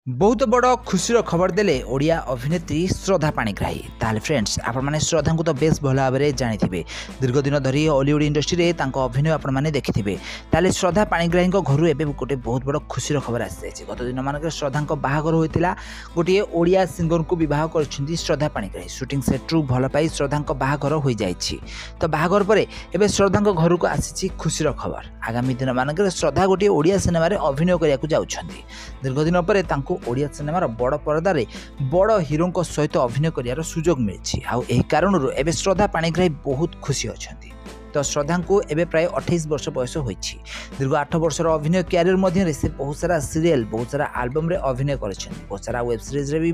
बहुत बड़ खुशी खबर देले ओडिया अभिनेत्री श्रद्धा पाणिग्राही। ताले फ्रेंड्स आपने श्रद्धा को तो बेस भल भाव में जानी दीर्घ दिन धरी हॉलीवुड इंडस्ट्री में अभिनय आपने देखिथे। ताले श्रद्धा पाणिग्राही घर एवं गोटे बहुत बड़ खुशी खबर आसी गत दिन मानक श्रद्धा बाहागर होता गोटे ओडिया सिंगर को बह कर श्रद्धा पाणिग्राही। शूटिंग सेट्रु भल पाई श्रद्धा बाहागर हो जाए। तो बाहागर पर एवं श्रद्धा घर को आसी खुशी खबर। आगामी दिन मानक श्रद्धा गोटे ओडिया सिनेमा अभिनय करने जाऊँगी। दीर्घ दिन पर ओडिया सिनेमार बड़ पर्दार बड़ हिरो सहित अभिनय कर सुजोग मिली। आई कारण एवं श्रद्धा पाणिग्राही बहुत खुशी अच्छा। तो श्रद्धा को एवं प्राय 28 वर्ष बयस हो। दीर्घ 8 वर्षर अभिनय क्यारियर मध्य से बहुत सारा सीरियल बहुत सारा आल्बम रे अभिनय कर बहुत सारा वेब सीरीज रे भी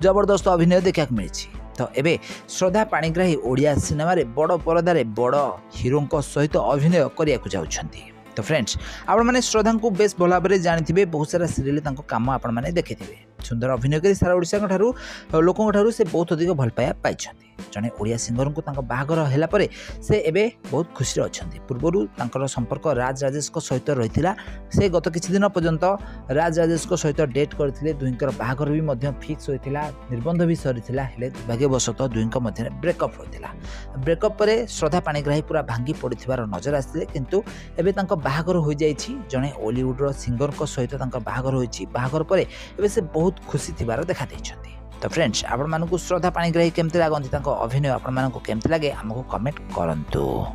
जबरदस्त अभिनय देखा मिली। तो एबे श्रद्धा पाणिग्राही ओडिया सिनेमा बड़ पर्दार बड़ हिरो सहित अभिनय करने जाऊँगी। तो फ्रेंड्स आपने श्रद्धा को बेस भल भाव में जानी बहुत सारा सीरियल कम आपने देखी सुंदर अभिनय कर सारा ओडिशा लोकों से बहुत अधिक भल पाया पाई। जड़े ओडिया सिंगर को बाहागर है से एबे बहुत खुशी अच्छा। पूर्वर संपर्क राज राजेश सहित रही से गत किछि दिन पर्यंत राज राजेश सहित डेट करते दुईंकर बाहागर भी फिक्स होता निबंध भी सरी दुर्भाग्यवशतः दुईंक मध्य ब्रेकअप होता। ब्रेकअप पर श्रद्धा पाणिग्राही पूरा भांगी पड़ार नजर आसते किंतु एबे बाहागर हो जाए। जड़े हॉलीवुड सिंगर सहित बाहागर होती बाहागर पर एबे से बहुत खुशी थिबार देखा देइछन्ती। तो फ्रेंड्स आपण मानकु श्रद्धा पाणिग्राही केमती लागंती अभिनय आपण मानकु केमती लागे हमकु कमेंट करंतु।